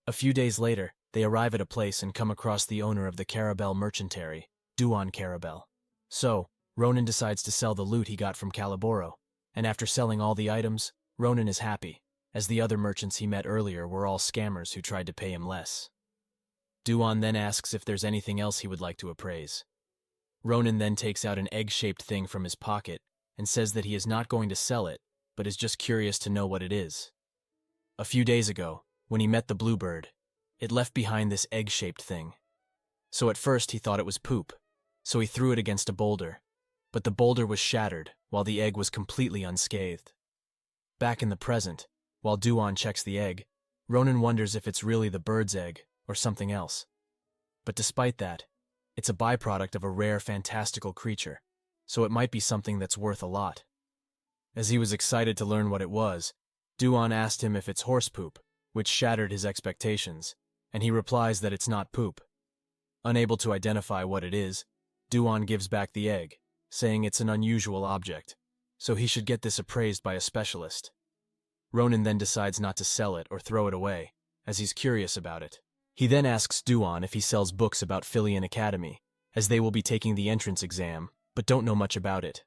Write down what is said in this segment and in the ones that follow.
A few days later, they arrive at a place and come across the owner of the Carabel merchantary, Duan Carabel. So, Ronan decides to sell the loot he got from Caliboro, and after selling all the items, Ronan is happy, as the other merchants he met earlier were all scammers who tried to pay him less. Duan then asks if there's anything else he would like to appraise. Ronan then takes out an egg-shaped thing from his pocket and says that he is not going to sell it, but is just curious to know what it is. A few days ago, when he met the bluebird, it left behind this egg-shaped thing. So at first he thought it was poop, so he threw it against a boulder, but the boulder was shattered while the egg was completely unscathed. Back in the present, while Duan checks the egg, Ronan wonders if it's really the bird's egg or something else. But despite that, it's a byproduct of a rare fantastical creature, so it might be something that's worth a lot. As he was excited to learn what it was, Duan asked him if it's horse poop, which shattered his expectations, and he replies that it's not poop. Unable to identify what it is, Duan gives back the egg, saying it's an unusual object, so he should get this appraised by a specialist. Ronan then decides not to sell it or throw it away, as he's curious about it. He then asks Duan if he sells books about Filian Academy, as they will be taking the entrance exam, but don't know much about it.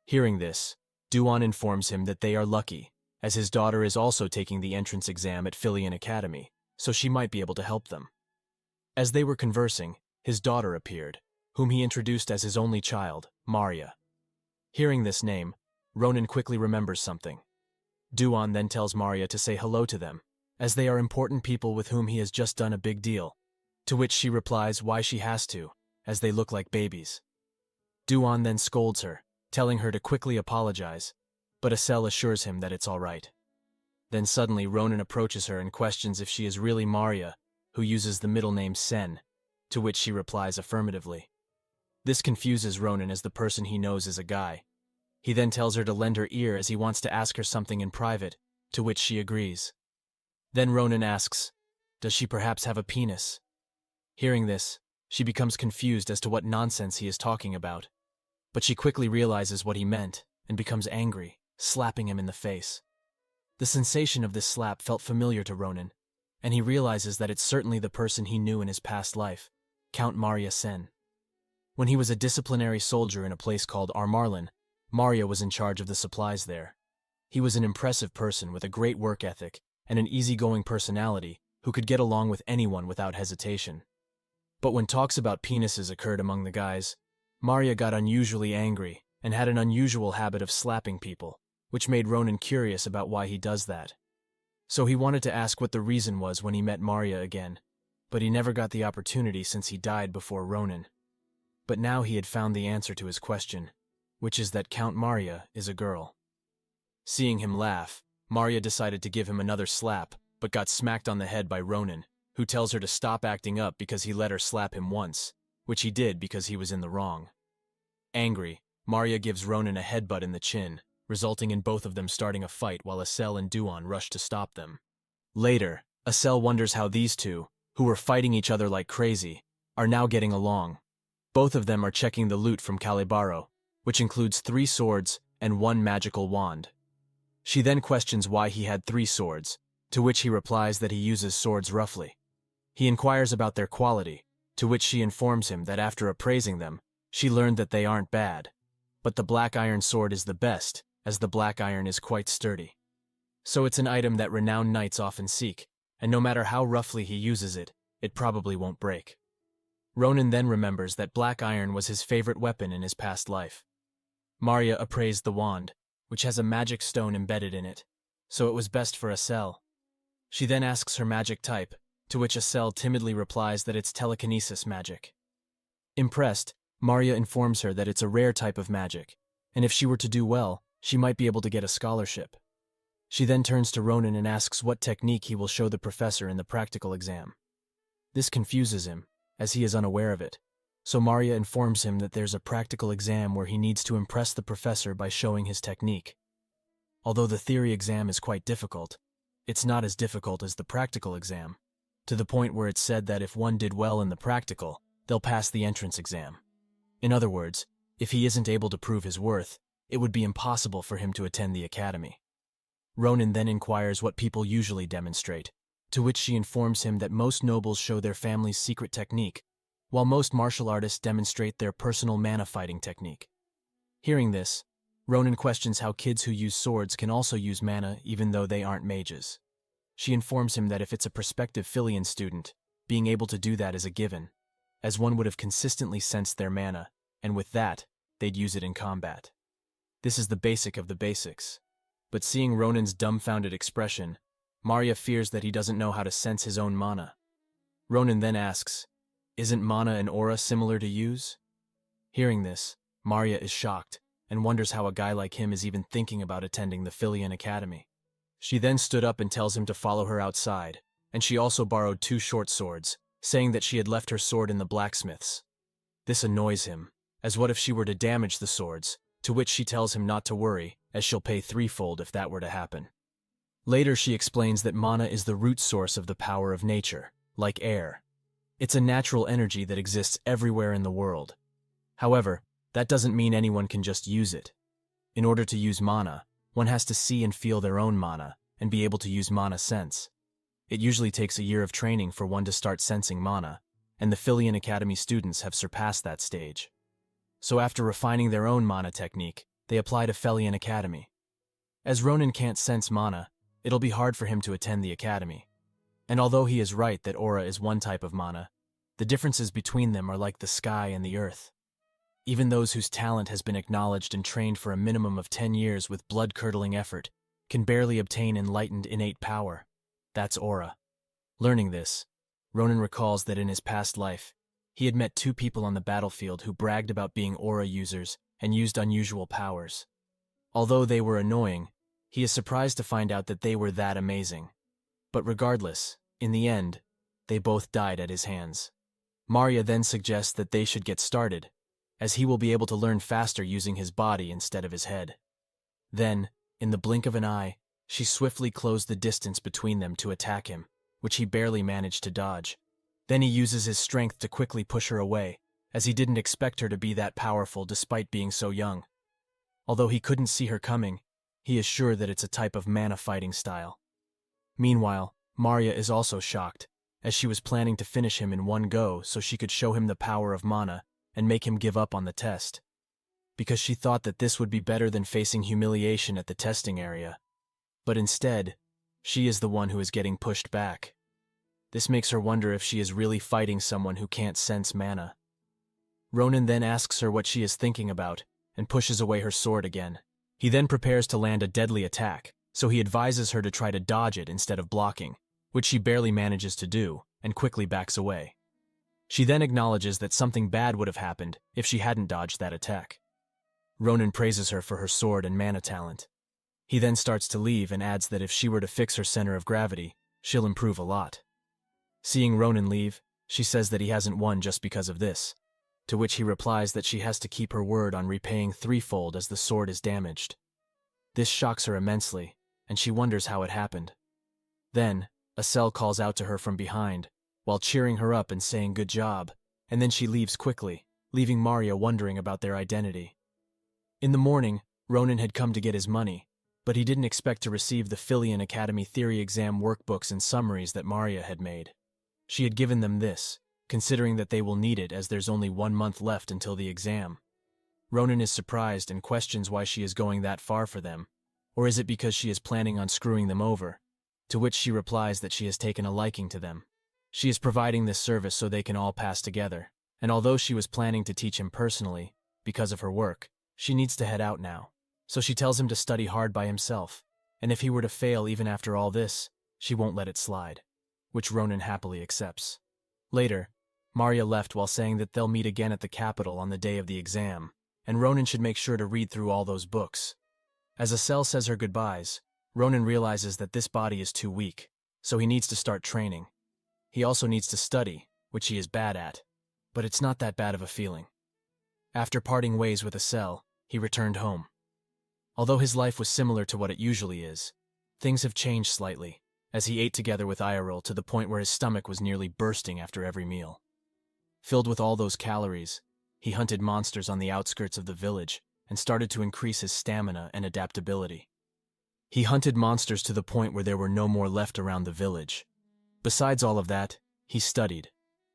Hearing this, Duan informs him that they are lucky, as his daughter is also taking the entrance exam at Filian Academy, so she might be able to help them. As they were conversing, his daughter appeared, whom he introduced as his only child, Maria. Hearing this name, Ronan quickly remembers something. Duan then tells Maria to say hello to them, as they are important people with whom he has just done a big deal, to which she replies why she has to, as they look like babies. Duan then scolds her, telling her to quickly apologize, but Asel assures him that it's all right. Then suddenly Ronan approaches her and questions if she is really Maria, who uses the middle name Sen, to which she replies affirmatively. This confuses Ronan as the person he knows is a guy. He then tells her to lend her ear as he wants to ask her something in private, to which she agrees. Then Ronan asks, does she perhaps have a penis? Hearing this, she becomes confused as to what nonsense he is talking about, but she quickly realizes what he meant and becomes angry, slapping him in the face. The sensation of this slap felt familiar to Ronan, and he realizes that it's certainly the person he knew in his past life, Count Maria Sen. When he was a disciplinary soldier in a place called Armarlin, Maria was in charge of the supplies there. He was an impressive person with a great work ethic and an easygoing personality who could get along with anyone without hesitation. But when talks about penises occurred among the guys, Maria got unusually angry and had an unusual habit of slapping people, which made Ronan curious about why he does that. So he wanted to ask what the reason was when he met Maria again, but he never got the opportunity since he died before Ronan. But now he had found the answer to his question, which is that Count Maria is a girl. Seeing him laugh, Maria decided to give him another slap, but got smacked on the head by Ronan, who tells her to stop acting up because he let her slap him once, which he did because he was in the wrong. Angry, Maria gives Ronan a headbutt in the chin, resulting in both of them starting a fight while Asel and Duan rush to stop them. Later, Asel wonders how these two, who were fighting each other like crazy, are now getting along. Both of them are checking the loot from Calibaro, which includes 3 swords and 1 magical wand. She then questions why he had 3 swords, to which he replies that he uses swords roughly. He inquires about their quality, to which she informs him that after appraising them, she learned that they aren't bad, but the black iron sword is the best, as the black iron is quite sturdy. So it's an item that renowned knights often seek, and no matter how roughly he uses it, it probably won't break. Ronan then remembers that black iron was his favorite weapon in his past life. Maria appraised the wand, which has a magic stone embedded in it, so it was best for Asel. She then asks her magic type, to which Asel timidly replies that it's telekinesis magic. Impressed, Maria informs her that it's a rare type of magic, and if she were to do well, she might be able to get a scholarship. She then turns to Ronan and asks what technique he will show the professor in the practical exam. This confuses him, as he is unaware of it, so Maria informs him that there's a practical exam where he needs to impress the professor by showing his technique. Although the theory exam is quite difficult, it's not as difficult as the practical exam, to the point where it's said that if one did well in the practical, they'll pass the entrance exam. In other words, if he isn't able to prove his worth, it would be impossible for him to attend the academy. Ronan then inquires what people usually demonstrate, to which she informs him that most nobles show their family's secret technique, while most martial artists demonstrate their personal mana fighting technique. Hearing this, Ronan questions how kids who use swords can also use mana even though they aren't mages. She informs him that if it's a prospective Filian student, being able to do that is a given, as one would have consistently sensed their mana, and with that, they'd use it in combat. This is the basic of the basics. But seeing Ronan's dumbfounded expression, Marya fears that he doesn't know how to sense his own mana. Ronan then asks, "Isn't mana and aura similar to use?" Hearing this, Marya is shocked and wonders how a guy like him is even thinking about attending the Filian Academy. She then stood up and tells him to follow her outside, and she also borrowed 2 short swords, saying that she had left her sword in the blacksmith's. This annoys him, as what if she were to damage the swords, to which she tells him not to worry, as she'll pay 3-fold if that were to happen. Later she explains that mana is the root source of the power of nature, like air. It's a natural energy that exists everywhere in the world. However, that doesn't mean anyone can just use it. In order to use mana, one has to see and feel their own mana, and be able to use mana sense. It usually takes a year of training for one to start sensing mana, and the Filian Academy students have surpassed that stage. So after refining their own mana technique, they apply to Filian Academy. As Ronan can't sense mana, it'll be hard for him to attend the academy. And although he is right that aura is one type of mana, the differences between them are like the sky and the earth. Even those whose talent has been acknowledged and trained for a minimum of 10 years with blood-curdling effort can barely obtain enlightened innate power. That's aura. Learning this, Ronan recalls that in his past life, he had met 2 people on the battlefield who bragged about being aura users and used unusual powers. Although they were annoying, he is surprised to find out that they were that amazing. But regardless, in the end, they both died at his hands. Marya then suggests that they should get started, as he will be able to learn faster using his body instead of his head. Then, in the blink of an eye, she swiftly closed the distance between them to attack him, which he barely managed to dodge. Then he uses his strength to quickly push her away, as he didn't expect her to be that powerful despite being so young. Although he couldn't see her coming, he is sure that it's a type of mana fighting style. Meanwhile, Marya is also shocked, as she was planning to finish him in one go so she could show him the power of mana and make him give up on the test. Because she thought that this would be better than facing humiliation at the testing area. But instead, she is the one who is getting pushed back. This makes her wonder if she is really fighting someone who can't sense mana. Ronan then asks her what she is thinking about and pushes away her sword again. He then prepares to land a deadly attack, so he advises her to try to dodge it instead of blocking, which she barely manages to do and quickly backs away. She then acknowledges that something bad would have happened if she hadn't dodged that attack. Ronan praises her for her sword and mana talent. He then starts to leave and adds that if she were to fix her center of gravity, she'll improve a lot. Seeing Ronan leave, she says that he hasn't won just because of this, to which he replies that she has to keep her word on repaying 3-fold as the sword is damaged. This shocks her immensely, and she wonders how it happened. Then, Asel calls out to her from behind, while cheering her up and saying good job, and then she leaves quickly, leaving Marya wondering about their identity. In the morning, Ronan had come to get his money, but he didn't expect to receive the Filian Academy theory exam workbooks and summaries that Marya had made. She had given them this, considering that they will need it as there's only 1 month left until the exam. Ronan is surprised and questions why she is going that far for them, or is it because she is planning on screwing them over, to which she replies that she has taken a liking to them. She is providing this service so they can all pass together, and although she was planning to teach him personally, because of her work, she needs to head out now. So she tells him to study hard by himself, and if he were to fail even after all this, she won't let it slide, which Ronan happily accepts. Later, Marya left while saying that they'll meet again at the capital on the day of the exam, and Ronan should make sure to read through all those books. As Asel says her goodbyes, Ronan realizes that this body is too weak, so he needs to start training. He also needs to study, which he is bad at, but it's not that bad of a feeling. After parting ways with Asel, he returned home. Although his life was similar to what it usually is, things have changed slightly, as he ate together with Iaril to the point where his stomach was nearly bursting after every meal. Filled with all those calories, he hunted monsters on the outskirts of the village and started to increase his stamina and adaptability. He hunted monsters to the point where there were no more left around the village. Besides all of that, he studied,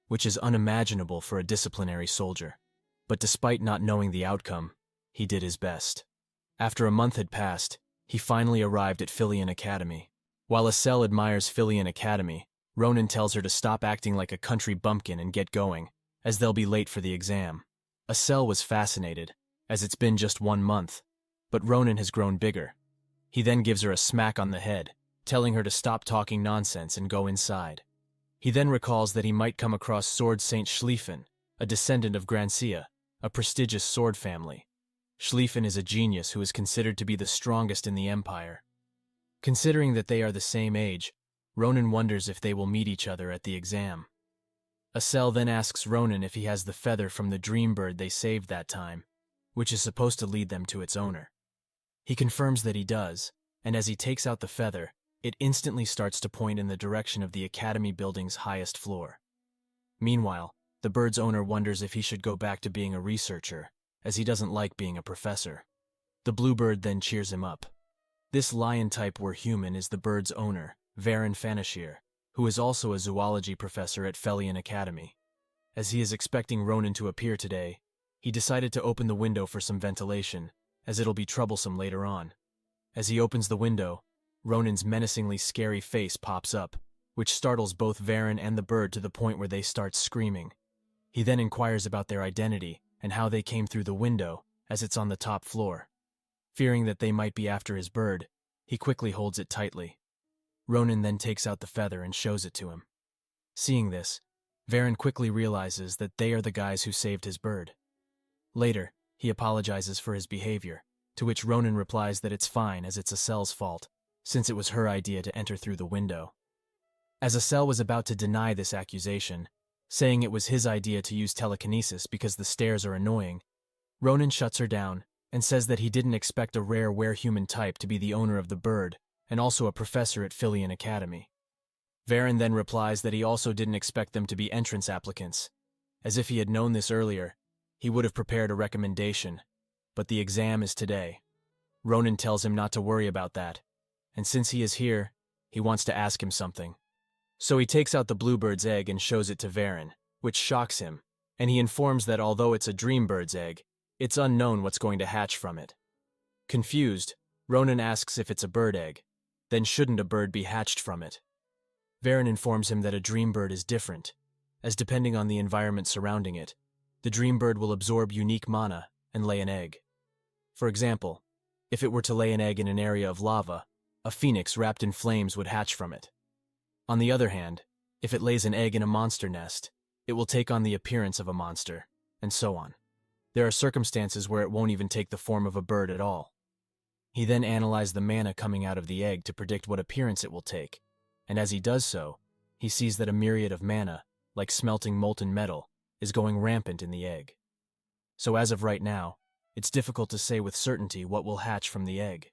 which is unimaginable for a disciplinary soldier. But despite not knowing the outcome, he did his best. After a month had passed, he finally arrived at Filian Academy. While Estelle admires Filian Academy, Ronan tells her to stop acting like a country bumpkin and get going, as they'll be late for the exam. Estelle was fascinated, as it's been just 1 month, but Ronan has grown bigger. He then gives her a smack on the head, telling her to stop talking nonsense and go inside. He then recalls that he might come across Sword Saint Schlieffen, a descendant of Grancia, a prestigious sword family. Schlieffen is a genius who is considered to be the strongest in the empire. Considering that they are the same age, Ronan wonders if they will meet each other at the exam. Estelle then asks Ronan if he has the feather from the dream bird they saved that time, which is supposed to lead them to its owner. He confirms that he does, and as he takes out the feather, it instantly starts to point in the direction of the academy building's highest floor. Meanwhile, the bird's owner wonders if he should go back to being a researcher, as he doesn't like being a professor. The bluebird then cheers him up. This lion-type were human is the bird's owner, Varin Fanashir, who is also a zoology professor at Felian Academy. As he is expecting Ronan to appear today, he decided to open the window for some ventilation, as it'll be troublesome later on. As he opens the window, Ronan's menacingly scary face pops up, which startles both Varin and the bird to the point where they start screaming. He then inquires about their identity and how they came through the window, as it's on the top floor. Fearing that they might be after his bird, he quickly holds it tightly. Ronan then takes out the feather and shows it to him. Seeing this, Varin quickly realizes that they are the guys who saved his bird. Later, he apologizes for his behavior, to which Ronan replies that it's fine as it's Estelle's fault, since it was her idea to enter through the window. As Estelle was about to deny this accusation, saying it was his idea to use telekinesis because the stairs are annoying, Ronan shuts her down and says that he didn't expect a rare were-human type to be the owner of the bird and also a professor at Filian Academy. Varin then replies that he also didn't expect them to be entrance applicants. As if he had known this earlier, he would have prepared a recommendation, but the exam is today. Ronan tells him not to worry about that, and since he is here, he wants to ask him something. So he takes out the bluebird's egg and shows it to Varin, which shocks him, and he informs that although it's a dream bird's egg, it's unknown what's going to hatch from it. Confused, Ronan asks if it's a bird egg, then shouldn't a bird be hatched from it? Varin informs him that a dream bird is different, as depending on the environment surrounding it, the dream bird will absorb unique mana and lay an egg. For example, if it were to lay an egg in an area of lava, a phoenix wrapped in flames would hatch from it. On the other hand, if it lays an egg in a monster nest, it will take on the appearance of a monster, and so on. There are circumstances where it won't even take the form of a bird at all. He then analyzed the mana coming out of the egg to predict what appearance it will take, and as he does so, he sees that a myriad of mana, like smelting molten metal, is going rampant in the egg. So as of right now, it's difficult to say with certainty what will hatch from the egg.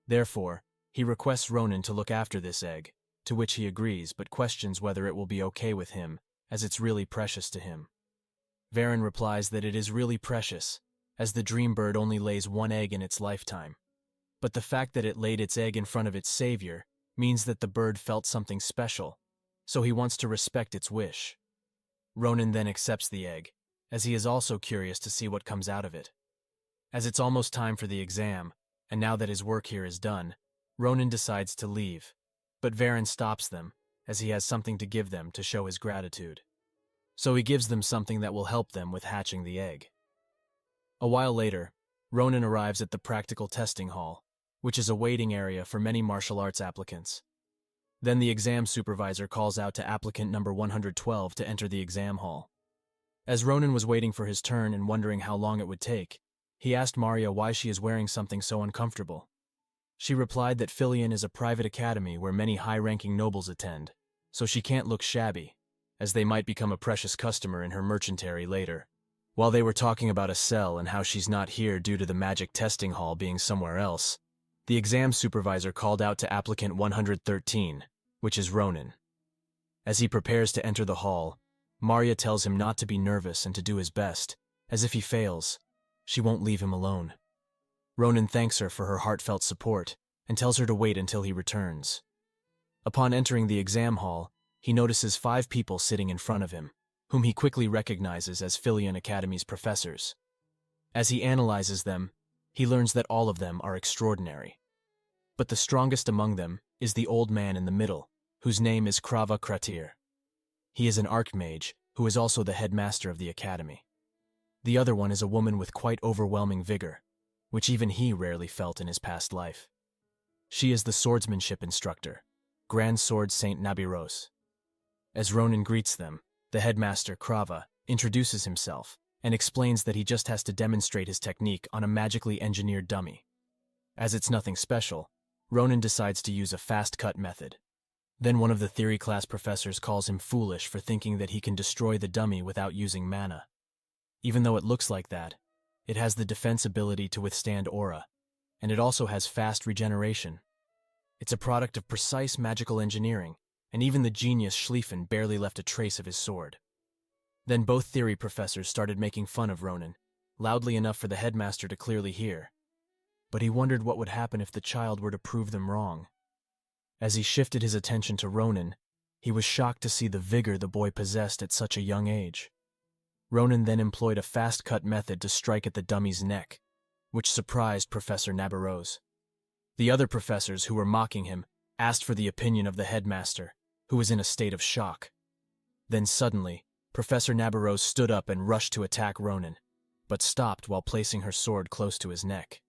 Therefore, he requests Ronan to look after this egg, to which he agrees but questions whether it will be okay with him, as it's really precious to him. Varin replies that it is really precious, as the dream bird only lays 1 egg in its lifetime. But the fact that it laid its egg in front of its savior means that the bird felt something special, so he wants to respect its wish. Ronan then accepts the egg, as he is also curious to see what comes out of it. As it's almost time for the exam, and now that his work here is done, Ronan decides to leave, but Varin stops them, as he has something to give them to show his gratitude. So he gives them something that will help them with hatching the egg. A while later, Ronan arrives at the practical testing hall, which is a waiting area for many martial arts applicants. Then the exam supervisor calls out to applicant number 112 to enter the exam hall. As Ronan was waiting for his turn and wondering how long it would take, he asked Maria why she is wearing something so uncomfortable. She replied that Filian is a private academy where many high-ranking nobles attend, so she can't look shabby, as they might become a precious customer in her merchantary later. While they were talking about Estelle and how she's not here due to the magic testing hall being somewhere else, the exam supervisor called out to applicant 113, which is Ronan. As he prepares to enter the hall, Maria tells him not to be nervous and to do his best, as if he fails, she won't leave him alone. Ronan thanks her for her heartfelt support and tells her to wait until he returns. Upon entering the exam hall, he notices 5 people sitting in front of him, whom he quickly recognizes as Philion Academy's professors. As he analyzes them, he learns that all of them are extraordinary. But the strongest among them is the old man in the middle, whose name is Krava Kratir. He is an archmage, who is also the headmaster of the academy. The other one is a woman with quite overwhelming vigor, which even he rarely felt in his past life. She is the swordsmanship instructor, Grand Sword Saint Nabiros. As Ronan greets them, the headmaster, Krava, introduces himself and explains that he just has to demonstrate his technique on a magically engineered dummy. As it's nothing special, Ronan decides to use a fast-cut method. Then one of the theory class professors calls him foolish for thinking that he can destroy the dummy without using mana. Even though it looks like that, it has the defense ability to withstand aura, and it also has fast regeneration. It's a product of precise magical engineering, and even the genius Schlieffen barely left a trace of his sword. Then both theory professors started making fun of Ronan, loudly enough for the headmaster to clearly hear. But he wondered what would happen if the child were to prove them wrong. As he shifted his attention to Ronan, he was shocked to see the vigor the boy possessed at such a young age. Ronan then employed a fast-cut method to strike at the dummy's neck, which surprised Professor Nabarose. The other professors who were mocking him asked for the opinion of the headmaster, who was in a state of shock. Then suddenly, Professor Nabarose stood up and rushed to attack Ronan, but stopped while placing her sword close to his neck.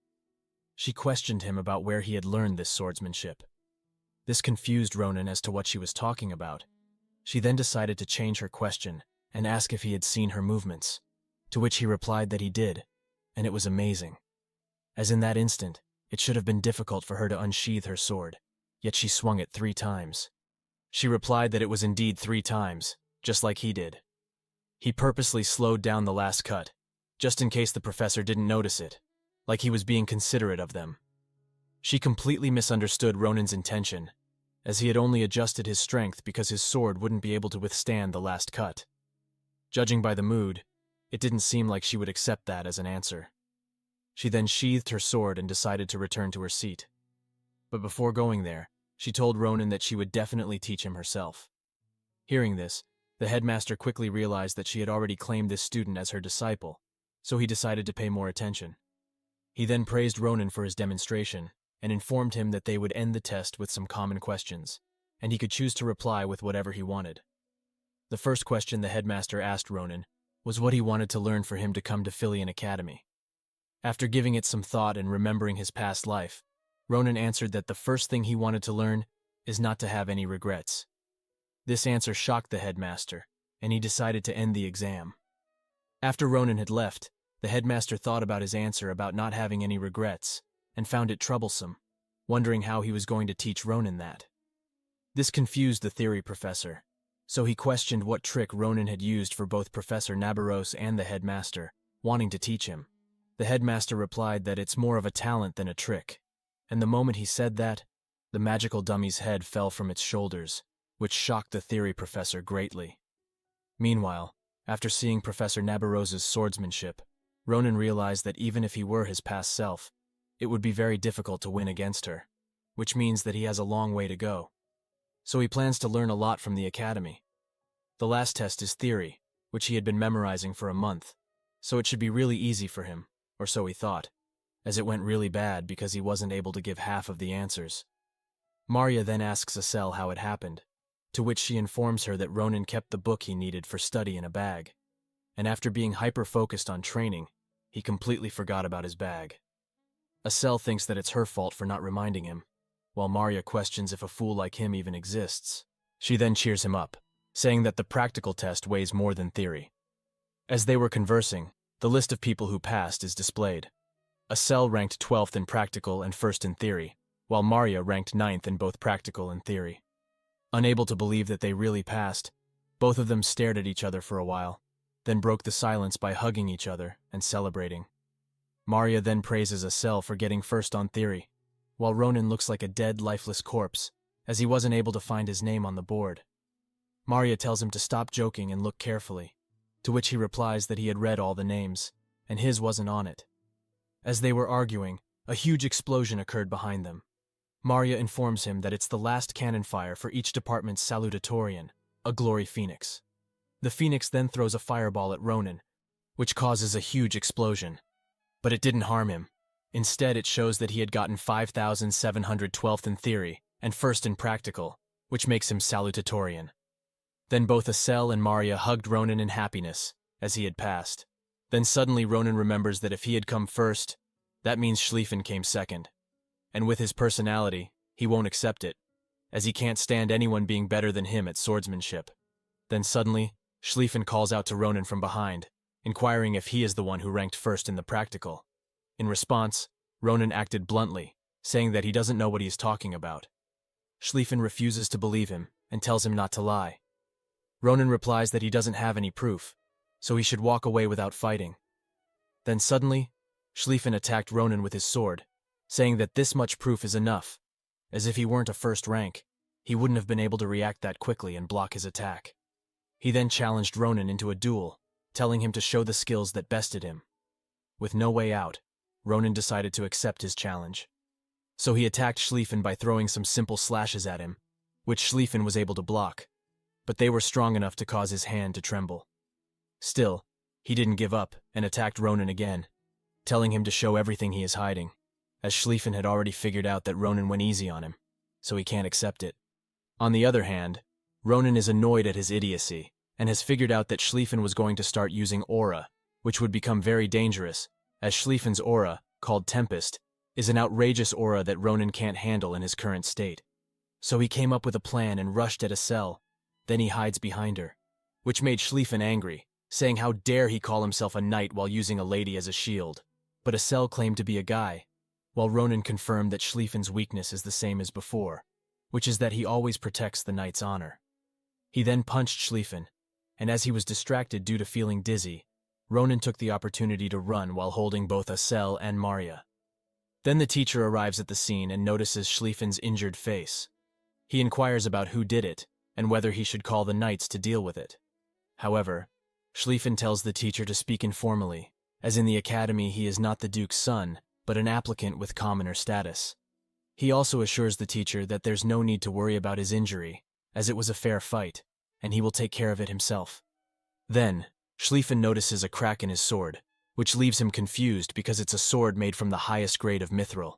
She questioned him about where he had learned this swordsmanship. This confused Ronan as to what she was talking about. She then decided to change her question and ask if he had seen her movements, to which he replied that he did, and it was amazing. As in that instant, it should have been difficult for her to unsheath her sword, yet she swung it 3 times. She replied that it was indeed 3 times, just like he did. He purposely slowed down the last cut, just in case the professor didn't notice it, like he was being considerate of them. She completely misunderstood Ronan's intention, as he had only adjusted his strength because his sword wouldn't be able to withstand the last cut. Judging by the mood, it didn't seem like she would accept that as an answer. She then sheathed her sword and decided to return to her seat. But before going there, she told Ronan that she would definitely teach him herself. Hearing this, the headmaster quickly realized that she had already claimed this student as her disciple, so he decided to pay more attention. He then praised Ronan for his demonstration and informed him that they would end the test with some common questions, and he could choose to reply with whatever he wanted. The first question the headmaster asked Ronan was what he wanted to learn for him to come to Philion Academy. After giving it some thought and remembering his past life, Ronan answered that the first thing he wanted to learn is not to have any regrets. This answer shocked the headmaster, and he decided to end the exam. After Ronan had left, the headmaster thought about his answer about not having any regrets and found it troublesome, wondering how he was going to teach Ronan that. This confused the theory professor, so he questioned what trick Ronan had used for both Professor Nabarose and the headmaster, wanting to teach him. The headmaster replied that it's more of a talent than a trick, and the moment he said that, the magical dummy's head fell from its shoulders, which shocked the theory professor greatly. Meanwhile, after seeing Professor Nabarose's swordsmanship, Ronan realized that even if he were his past self, it would be very difficult to win against her, which means that he has a long way to go. So he plans to learn a lot from the academy. The last test is theory, which he had been memorizing for a month, so it should be really easy for him, or so he thought, as it went really bad because he wasn't able to give half of the answers. Marya then asks Asel how it happened, to which she informs her that Ronan kept the book he needed for study in a bag, and after being hyper-focused on training, he completely forgot about his bag. Asel thinks that it's her fault for not reminding him, while Marya questions if a fool like him even exists. She then cheers him up, saying that the practical test weighs more than theory. As they were conversing, the list of people who passed is displayed. Asel ranked 12th in practical and 1st in theory, while Marya ranked 9th in both practical and theory. Unable to believe that they really passed, both of them stared at each other for a while, then broke the silence by hugging each other and celebrating. Marya then praises Asel for getting 1st on theory, while Ronan looks like a dead, lifeless corpse, as he wasn't able to find his name on the board. Marya tells him to stop joking and look carefully, to which he replies that he had read all the names, and his wasn't on it. As they were arguing, a huge explosion occurred behind them. Marya informs him that it's the last cannon fire for each department's salutatorian, a glory phoenix. The phoenix then throws a fireball at Ronan, which causes a huge explosion. But it didn't harm him. Instead, it shows that he had gotten 5,712th in theory and first in practical, which makes him salutatorian. Then both Asel and Maria hugged Ronan in happiness, as he had passed. Then suddenly Ronan remembers that if he had come first, that means Schlieffen came second. And with his personality, he won't accept it, as he can't stand anyone being better than him at swordsmanship. Then suddenly, Schlieffen calls out to Ronan from behind, inquiring if he is the one who ranked first in the practical. In response, Ronan acted bluntly, saying that he doesn't know what he is talking about. Schlieffen refuses to believe him and tells him not to lie. Ronan replies that he doesn't have any proof, so he should walk away without fighting. Then suddenly, Schlieffen attacked Ronan with his sword, saying that this much proof is enough. As if he weren't a first rank, he wouldn't have been able to react that quickly and block his attack. He then challenged Ronan into a duel, telling him to show the skills that bested him. With no way out, Ronan decided to accept his challenge. So he attacked Schlieffen by throwing some simple slashes at him, which Schlieffen was able to block, but they were strong enough to cause his hand to tremble. Still, he didn't give up and attacked Ronan again, telling him to show everything he is hiding, as Schlieffen had already figured out that Ronan went easy on him, so he can't accept it. On the other hand, Ronan is annoyed at his idiocy, and has figured out that Schlieffen was going to start using aura, which would become very dangerous, as Schlieffen's aura, called Tempest, is an outrageous aura that Ronan can't handle in his current state. So he came up with a plan and rushed at Asel, then he hides behind her, which made Schlieffen angry, saying how dare he call himself a knight while using a lady as a shield. But Asel claimed to be a guy, while Ronan confirmed that Schlieffen's weakness is the same as before, which is that he always protects the knight's honor. He then punched Schlieffen, and as he was distracted due to feeling dizzy, Ronan took the opportunity to run while holding both Asel and Maria. Then the teacher arrives at the scene and notices Schlieffen's injured face. He inquires about who did it, and whether he should call the knights to deal with it. However, Schlieffen tells the teacher to speak informally, as in the academy he is not the duke's son, but an applicant with commoner status. He also assures the teacher that there's no need to worry about his injury, as it was a fair fight, and he will take care of it himself. Then, Schlieffen notices a crack in his sword, which leaves him confused because it's a sword made from the highest grade of mithril.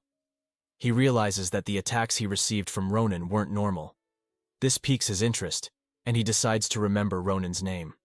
He realizes that the attacks he received from Ronan weren't normal. This piques his interest, and he decides to remember Ronan's name.